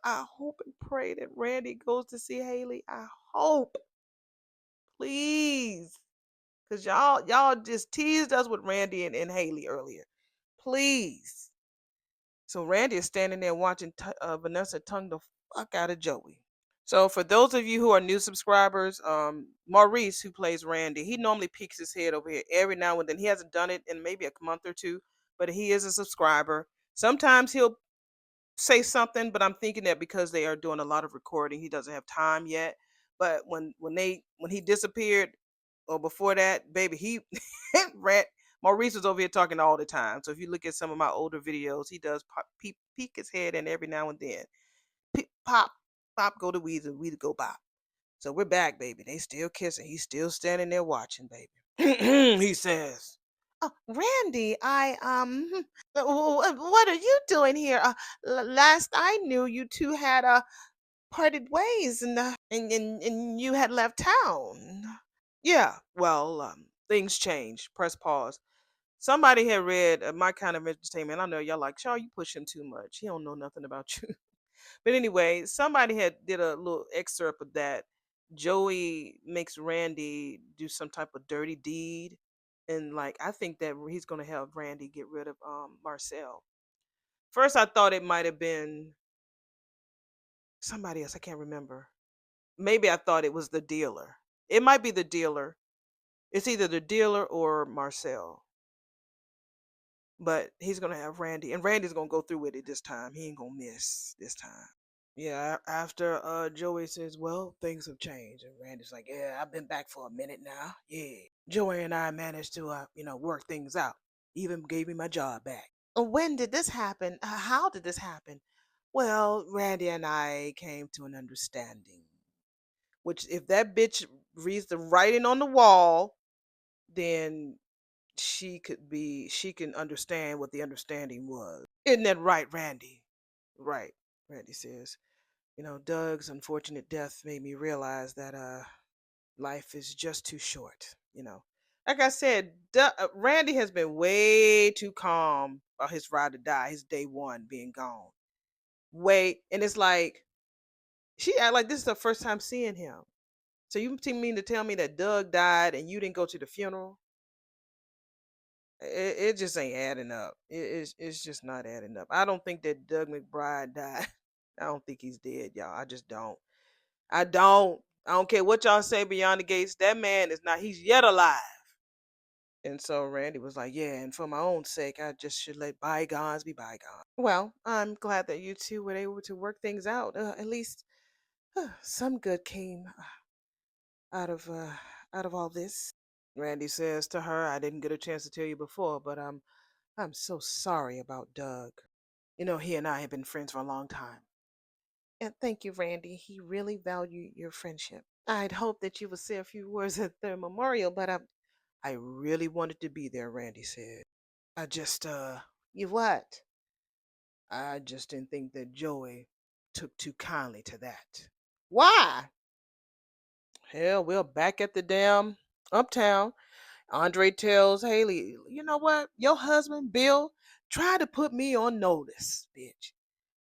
and pray that Randy goes to see Haley. I hope, please, cause y'all just teased us with Randy and Haley earlier. Please. So Randy is standing there watching Vanessa tongue the fuck out of Joey. So for those of you who are new subscribers, Maurice, who plays Randy, he normally peeks his head over here every now and then. He hasn't done it in maybe a month or two, but he is a subscriber. Sometimes he'll say something, but I'm thinking that because they are doing a lot of recording, he doesn't have time yet. But when he disappeared, or before that, baby, he ran. Maurice was over here talking all the time. So if you look at some of my older videos, he does peek his head in every now and then. Pop, pop, go to Weezer, Weezer go bop. So we're back, baby. They still kissing. He's still standing there watching, baby. He says, "Oh, Randy, what are you doing here? Last I knew, you two had parted ways, and you had left town." Yeah, well, things change. Press pause. Somebody had read My Kind of Entertainment. I know y'all like, Shaw, you push him too much. He don't know nothing about you. But anyway, somebody had did a little excerpt of that. Joey makes Randy do some type of dirty deed, and like I think that he's gonna have Randy get rid of Marcel. First, I thought it might have been somebody else. I can't remember. Maybe I thought it was the dealer. It might be the dealer. It's either the dealer or Marcel. But he's gonna have Randy, and Randy's gonna go through with it this time. He ain't gonna miss this time. Yeah, after Joey says, well, things have changed. And Randy's like, yeah, I've been back for a minute now. Yeah. Joey and I managed to, work things out. Even gave me my job back. When did this happen? How did this happen? Well, Randy and I came to an understanding. Which, if that bitch reads the writing on the wall, then she can understand what the understanding was. Isn't that right, Randy? Right, Randy says. Doug's unfortunate death made me realize that life is just too short. Like I said, Randy has been way too calm about his ride to die, his day one being gone. And it's like she act like this is her first time seeing him. So you mean to tell me that Doug died and you didn't go to the funeral? It just ain't adding up. It's just not adding up. I don't think that Doug McBride died. I don't think he's dead, y'all. I just don't. I don't. I don't care what y'all say beyond the gates. That man is not. He's yet alive. And so Randy was like, yeah, and for my own sake, I just should let bygones be bygones. Well, I'm glad that you two were able to work things out. At least some good came out of uh, out of all this. Randy says to her, I didn't get a chance to tell you before, but I'm so sorry about Doug. He and I have been friends for a long time. And thank you, Randy. He really valued your friendship. I'd hoped that you would say a few words at their memorial, but I really wanted to be there, Randy said. I just, You what? I just didn't think that Joey took too kindly to that. Why? Hell, we're back at the damn uptown. Andre tells Haley, you know what? Your husband, Bill, tried to put me on notice, bitch.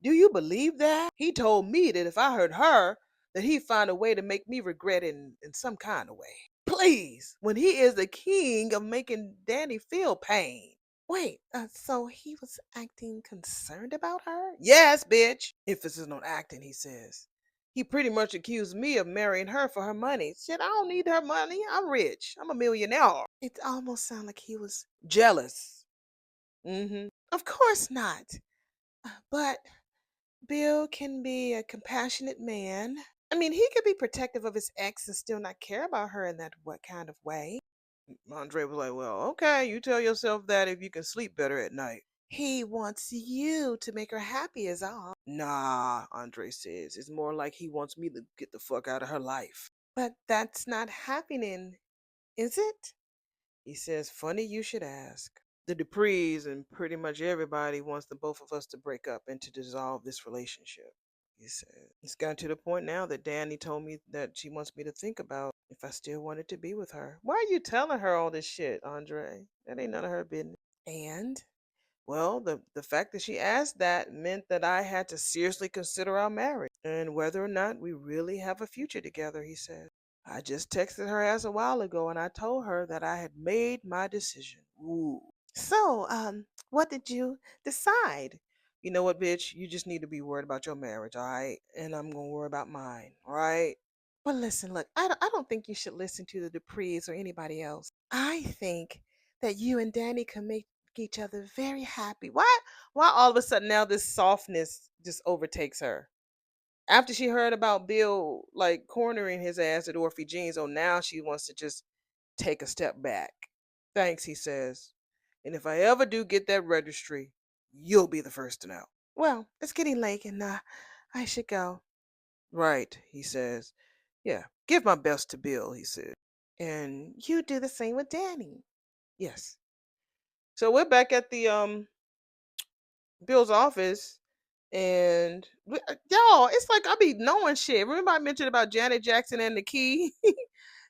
Do you believe that? He told me that if I heard her, that he'd find a way to make me regret it in some kind of way. Please, when he is the king of making Danny feel pain. Wait, so he was acting concerned about her? Yes, bitch. Emphasis on acting, he says. He pretty much accused me of marrying her for her money. Shit, I don't need her money. I'm rich. I'm a millionaire. It almost sounded like he was jealous. Mm-hmm. Of course not. But Bill can be a compassionate man. I mean, he could be protective of his ex and still not care about her in that what kind of way. Andre was like, well, okay, you tell yourself that if you can sleep better at night. He wants you to make her happy, is all. Nah, Andre says. It's more like he wants me to get the fuck out of her life. But that's not happening, is it? He says, funny you should ask. The Duprees and pretty much everybody wants the both of us to break up and to dissolve this relationship. He said, it's gotten to the point now that Danny told me that she wants me to think about if I still wanted to be with her. Why are you telling her all this shit, Andre? That ain't none of her business. And well, the fact that she asked that meant that I had to seriously consider our marriage and whether or not we really have a future together, he said. I just texted her ass a while ago and I told her that I had made my decision. Ooh. So, what did you decide? You know what, bitch? You just need to be worried about your marriage, all right? And I'm going to worry about mine, all right? But listen, look, I don't think you should listen to the Duprees or anybody else. I think that you and Danny can make each other very happy. Why all of a sudden now this softness just overtakes her? After she heard about Bill like cornering his ass at Orphe Jeans, oh now she wants to just take a step back. Thanks, he says. And if I ever do get that registry, you'll be the first to know. Well, it's getting late and I should go. Right, he says. Yeah, give my best to Bill, he said. And you do the same with Danny. Yes. So we're back at the Bill's office, and y'all, it's like I be knowing shit. Remember I mentioned about Janet Jackson and the key?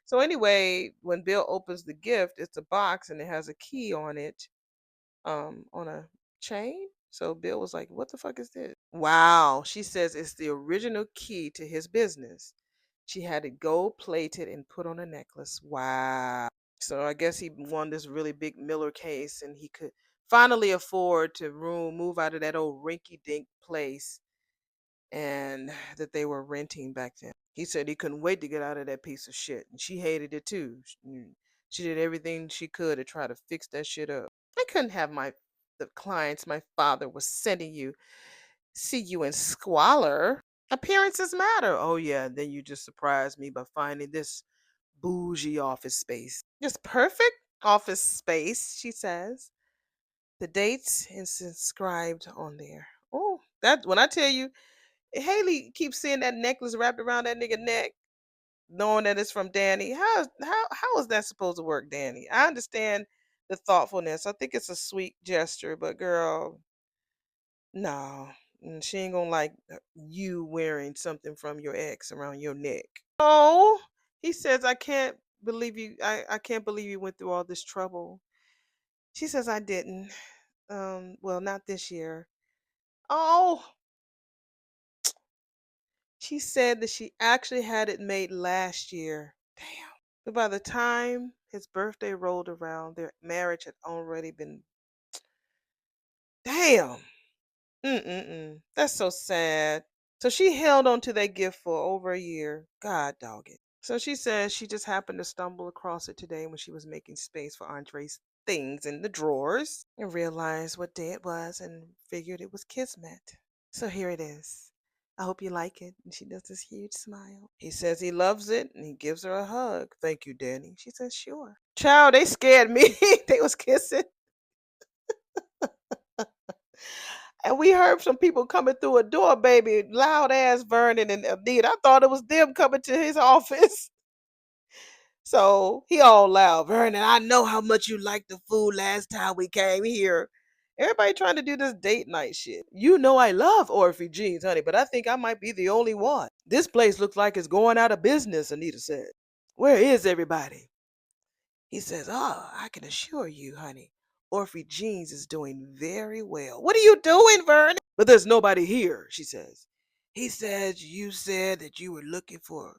So anyway, when Bill opens the gift, it's a box and it has a key on it, on a chain. So Bill was like, "What the fuck is this?" Wow, she says it's the original key to his business. She had it gold plated and put on a necklace. Wow. So I guess he won this really big Miller case and he could finally afford to move out of that old rinky dink place and that they were renting back then. He said he couldn't wait to get out of that piece of shit. And she hated it too. She did everything she could to try to fix that shit up. I couldn't have the clients my father was sending you see you in squalor. Appearances matter. Oh yeah, then you just surprised me by finding this bougie office space. Just perfect office space, she says. The dates is inscribed on there. Oh, that when I tell you, Haley keeps seeing that necklace wrapped around that nigga neck, knowing that it's from Danny. How is that supposed to work, Danny? I understand the thoughtfulness. I think it's a sweet gesture, but girl, no. She ain't gonna like you wearing something from your ex around your neck. Oh, he says, I can't believe you. I can't believe you went through all this trouble. She says, I didn't. Well, not this year. Oh, she said that she actually had it made last year. Damn. But by the time his birthday rolled around, their marriage had already been. Damn. Mm-mm-mm. That's so sad. So she held on to that gift for over a year. God dog it. So she says she just happened to stumble across it today when she was making space for Andre's things in the drawers and realized what day it was and figured it was Kismet. So here it is. I hope you like it. And she does this huge smile. He says he loves it and he gives her a hug. Thank you, Danny. She says, sure. Child, they scared me. They was kissing. And we heard some people coming through a door, baby, loud ass Vernon and Anita. I thought it was them coming to his office. So he all loud, Vernon, I know how much you liked the food last time we came here. Everybody trying to do this date night shit. You know I love Orphe Jeans, honey, but I think I might be the only one. This place looks like it's going out of business, Anita said. Where is everybody? He says, oh, I can assure you, honey, Orphe Jeans is doing very well. What are you doing, Vernon? But there's nobody here, she says. He says you said that you were looking forward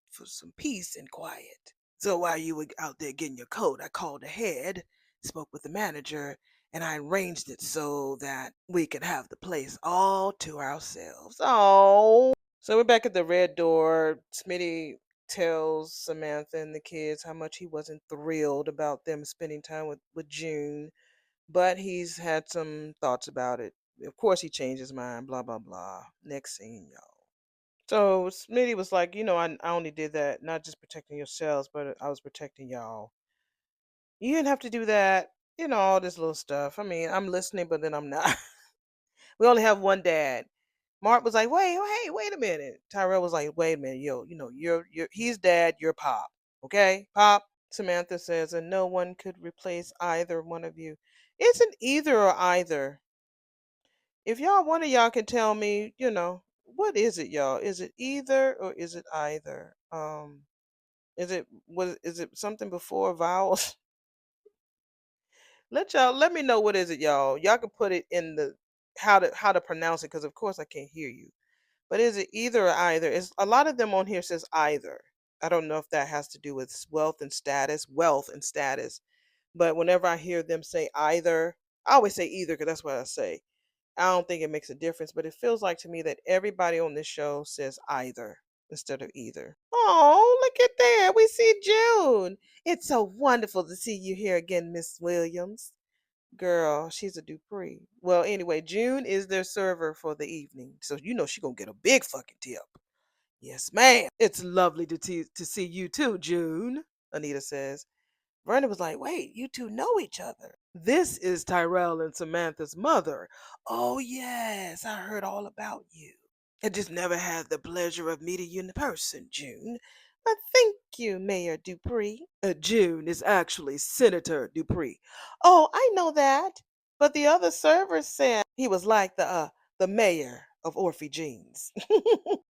for some peace and quiet. So while you were out there getting your coat, I called ahead, spoke with the manager, and I arranged it so that we could have the place all to ourselves. Oh. So we're back at the red door. Smitty tells Samantha and the kids how much he wasn't thrilled about them spending time with June, but he's had some thoughts about it. Of course, he changed his mind, blah, blah, blah. Next scene, y'all. So Smitty was like, I only did that, not just protecting yourselves, but I was protecting y'all. You didn't have to do that. All this little stuff. I mean, I'm listening, but then I'm not. We only have one dad. Mark was like, wait, hey, wait a minute. Tyrell was like, wait a minute, yo, you're he's dad, you're pop. Okay? Pop. Samantha says, and no one could replace either one of you. It's an either or either. If y'all one of y'all can tell me, what is it, y'all? Is it either or is it either? Is it something before vowels? Let me know what is it, y'all. Y'all can put it in the how to pronounce it, because of course I can't hear you. But is it either or either? It's a lot of them on here says either. I don't know if that has to do with wealth and status. But whenever I hear them say either, I always say either because that's what I say. I don't think it makes a difference, but it feels like to me that everybody on this show says either instead of either. Oh, look at that. We see June. It's so wonderful to see you here again, Miss Williams. Girl, she's a Dupree. Well, anyway, June is their server for the evening. So she gonna get a big fucking tip. Yes, ma'am. It's lovely to see you too, June, Anita says. Verna was like, wait, you two know each other. This is Tyrell and Samantha's mother. Oh, yes, I heard all about you. I just never had the pleasure of meeting you in person, June. But thank you, Mayor Dupree. June is actually Senator Dupree. Oh, I know that. But the other servers said he was like the mayor of Orphe Jeans.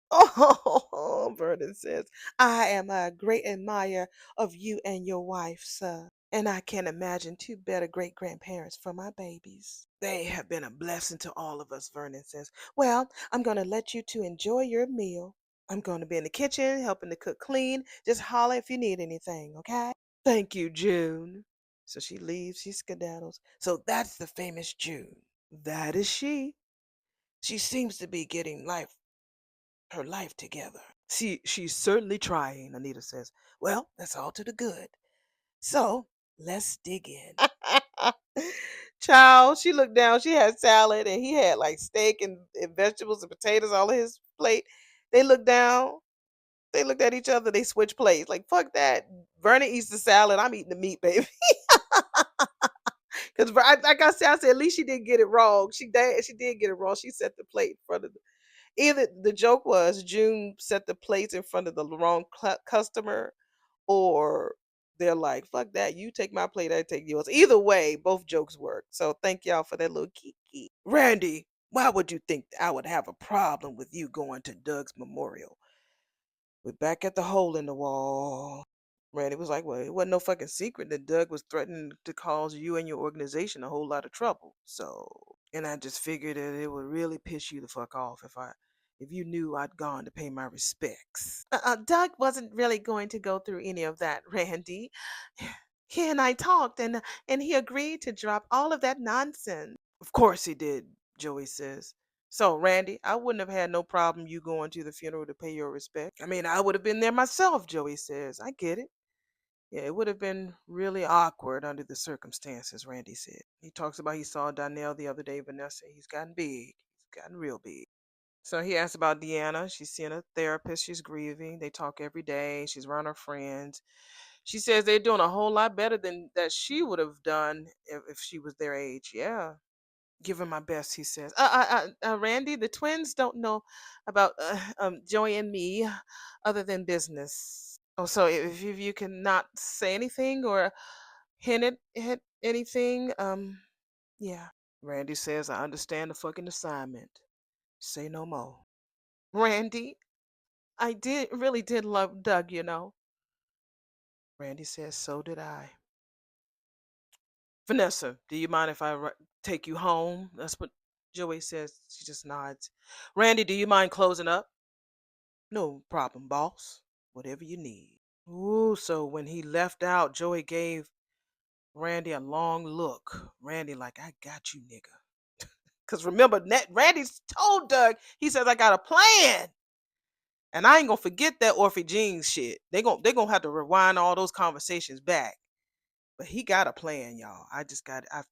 Oh, Vernon says, I am a great admirer of you and your wife, sir. And I can't imagine two better great grandparents for my babies. They have been a blessing to all of us, Vernon says. Well, I'm going to let you two enjoy your meal. I'm going to be in the kitchen helping to cook clean. Just holler if you need anything, okay? Thank you, June. So she leaves, she skedaddles. So that's the famous June. That is she. She seems to be getting her life together. She's certainly trying, Anita says. Well, that's all to the good. So let's dig in. Child, she looked down. She had salad and he had like steak and vegetables and potatoes all on his plate. They looked down. They looked at each other. They switched plates. Like, fuck that. Verna eats the salad. I'm eating the meat, baby. Because, like I said, at least she didn't get it wrong. She did get it wrong. She set the plate in front of either the joke was June set the plates in front of the wrong customer, or they're like, fuck that, you take my plate, I take yours. Either way, both jokes work. So thank y'all for that little kiki. Randy, why would you think I would have a problem with you going to Doug's memorial? We're back at the hole in the wall. Randy was like, well, it wasn't no fucking secret that Doug was threatening to cause you and your organization a whole lot of trouble. And I just figured that it would really piss you the fuck off if you knew I'd gone to pay my respects. Doug wasn't really going to go through any of that, Randy. He and I talked, and he agreed to drop all of that nonsense. Of course he did, Joey says. So, Randy, I wouldn't have had no problem you going to the funeral to pay your respect. I mean, I would have been there myself, Joey says. I get it. Yeah, it would have been really awkward under the circumstances, Randy said. He talks about he saw Donnell the other day, Vanessa. He's gotten big. He's gotten real big. So he asked about Deanna. She's seeing a therapist. She's grieving. They talk every day. She's around her friends. She says they're doing a whole lot better than that she would have done if she was their age. Yeah. Give him my best, he says. Randy, the twins don't know about Joey and me other than business. Oh, so if you cannot say anything or hint anything, yeah. Randy says, I understand the fucking assignment. Say no more. Randy, really did love Doug, you know. Randy says, so did I. Vanessa, do you mind if take you home? That's what Joey says. She just nods. Randy, do you mind closing up? No problem, boss. Whatever you need. Ooh, so when he left out, Joey gave Randy a long look. Randy, like, I got you, nigga. Because remember, Randy's told Doug, he says, I got a plan. And I ain't gonna forget that Orphe Jeans shit. They gonna have to rewind all those conversations back. But he got a plan, y'all. I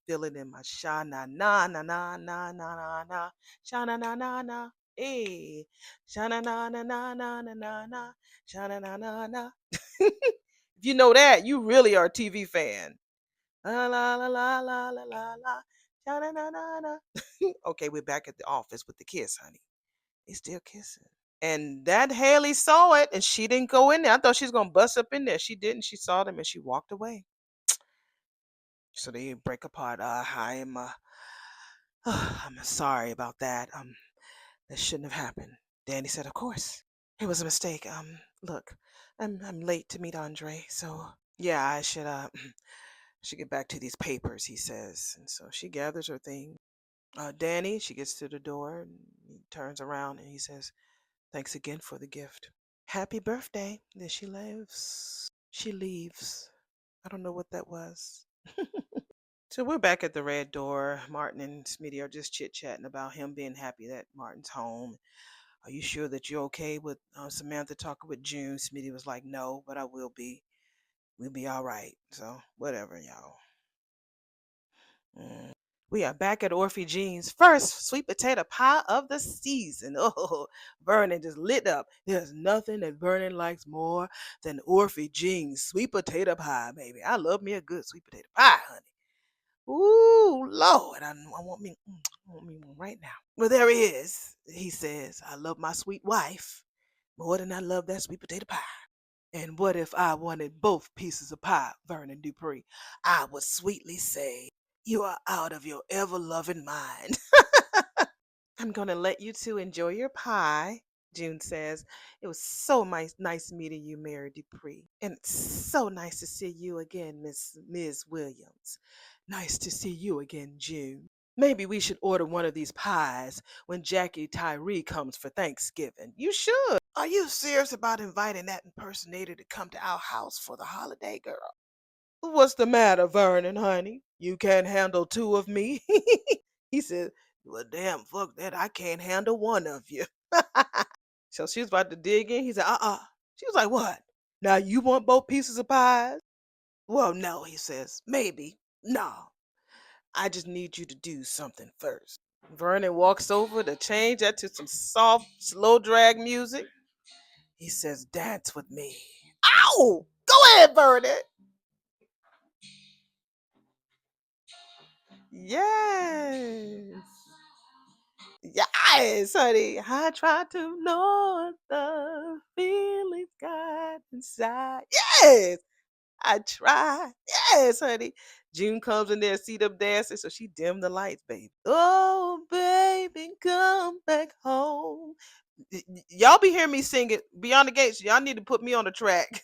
feel it in my sha na na na na na na na sha na na na na. Hey, sha na na na na na na na na sha na na na na. If you know that, you really are a TV fan. La la la la la la la la. Sha-na-na-na-na. Okay, we're back at the office with the kiss, honey. They still kissing. And that Haley saw it and she didn't go in there. I thought she was gonna bust up in there. She didn't. She saw them and she walked away. So they break apart. I'm sorry about that. That shouldn't have happened. Danny said, of course. It was a mistake. Look, I'm late to meet Andre, so yeah, I should get back to these papers, he says. And so she gathers her thing. Danny, she gets to the door and he turns around and he says, thanks again for the gift. Happy birthday. Then she leaves. She leaves. I don't know what that was. So we're back at the red door. Martin and Smitty are just chit chatting about him being happy that Martin's home. Are you sure that you're okay with Samantha talking with June? Smitty was like, no, but I will be. We'll be all right. So whatever, y'all. We are back at Orphe Jean's first sweet potato pie of the season. Oh, Vernon just lit up. There's nothing that Vernon likes more than Orphe Jean's sweet potato pie, baby. I love me a good sweet potato pie, honey. Ooh, Lord, I want me one right now. Well, there he is. He says, I love my sweet wife more than I love that sweet potato pie. And what if I wanted both pieces of pie, Vernon Dupree? I would sweetly say, you are out of your ever loving mind. I'm going to let you two enjoy your pie, June says. It was so nice meeting you, Mary Dupree. And it's so nice to see you again, Ms. Williams. Nice to see you again, June. Maybe we should order one of these pies when Jackie Tyree comes for Thanksgiving. You should. Are you serious about inviting that impersonator to come to our house for the holiday, girl? What's the matter, Vernon, honey? You can't handle two of me? He said, well, damn, fuck that. I can't handle one of you. So she was about to dig in. He said, She was like, what? Now you want both pieces of pies? Well, no, he says, maybe. No, I just need you to do something first. Vernon walks over to change that to some soft, slow drag music. He says, dance with me. Ow! Go ahead, Vernon. Yes. Yes, honey. I try to know the feelings got inside. Yes. I try. Yes, honey. June comes in there, see them dancing, so she dimmed the lights, baby. Oh, baby, come back home. Y'all be hearing me sing it Beyond the Gates. Y'all need to put me on the track.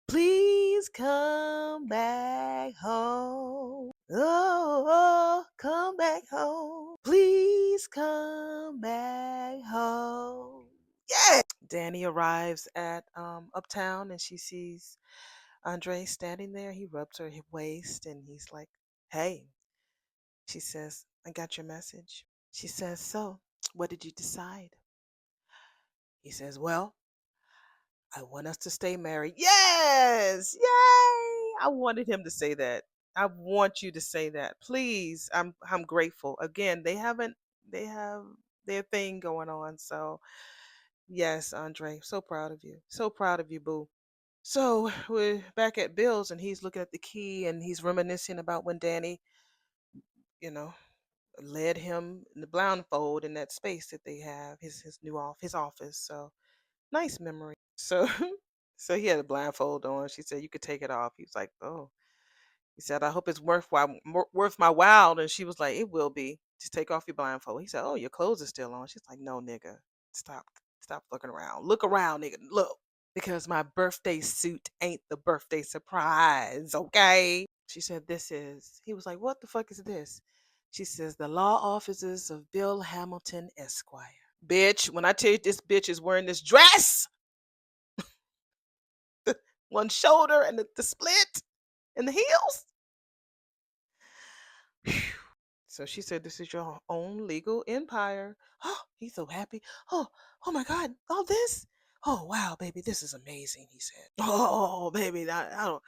Please come back home. Oh, come back home. Please come back home. Yeah. Danny arrives at Uptown and she sees Andre standing there. He rubs her waist and he's like, hey. She says, I got your message. She says, so what did you decide? He says, well, I want us to stay married. Yes! Yay! I wanted him to say that. I want you to say that. Please. I'm grateful. Again, they have their thing going on. So yes, Andre, so proud of you. So proud of you, boo. So we're back at Bill's and he's looking at the key and he's reminiscing about when Danny, you know, led him in the blindfold in that space that they have, his office. So nice memory. So so he had a blindfold on. She said you could take it off. He was like, oh. He said, I hope it's worth my while. And she was like, it will be. Just take off your blindfold. He said, oh, your clothes are still on. She's like, no, nigga. Stop. Stop looking around. Look around, nigga. Look. Because my birthday suit ain't the birthday surprise, okay? She said, this is. He was like, what the fuck is this? She says, the law offices of Bill Hamilton Esquire. Bitch, when I tell you this bitch is wearing this dress, one shoulder and the split and the heels. So she said, this is your own legal empire. Oh, he's so happy. Oh my God, all this? Oh, wow, baby, this is amazing, he said. Oh, baby, I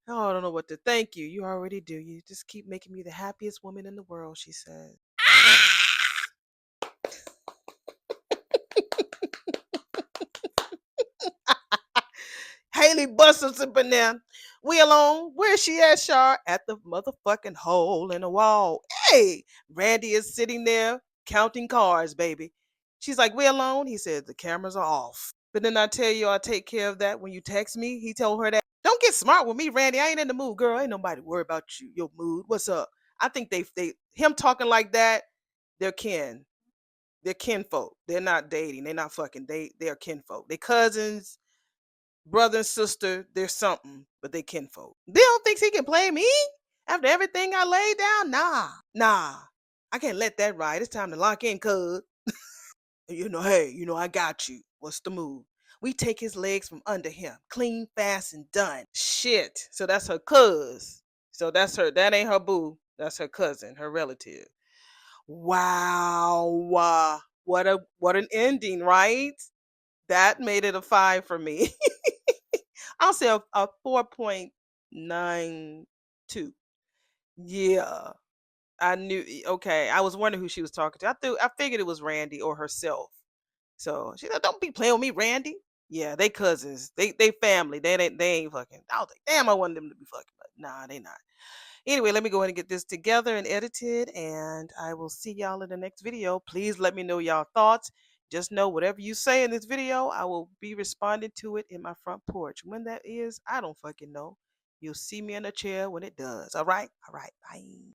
don't know what to thank you. You already do. You just keep making me the happiest woman in the world, she said. Haley busts up in there. We alone. Where's she at, Shar? At the motherfucking hole in the wall. Hey, Randy is sitting there counting cards, baby. She's like, we alone? He said, the cameras are off. But then I tell you, I'll take care of that when you text me. He told her that. Don't get smart with me, Randy. I ain't in the mood, girl. Ain't nobody worry about you, your mood. What's up? I think him talking like that, they're kin. They're kinfolk. They're not dating. They're not fucking. They're kinfolk. They cousins, brother and sister. They're something, but they kinfolk. Bill thinks he can play me after everything I laid down. Nah. I can't let that ride. It's time to lock in, cuz. Hey, I got you. What's the move? We take his legs from under him, clean, fast, and done. Shit. So that's her cuz. So that's her. That ain't her boo. That's her cousin, her relative. Wow. What an ending, right? That made it a 5 for me. I'll say a 4.92. Yeah. I knew okay. I was wondering who she was talking to. I figured it was Randy or herself. So she said, "Don't be playing with me, Randy." Yeah, they cousins. They family. They ain't fucking. I was like, damn, I wanted them to be fucking, but nah, they not. Anyway, let me go ahead and get this together and edited, and I will see y'all in the next video. Please let me know y'all thoughts. Just know whatever you say in this video, I will be responding to it in my front porch. When that is, I don't fucking know. You'll see me in a chair when it does. All right? All right. Bye.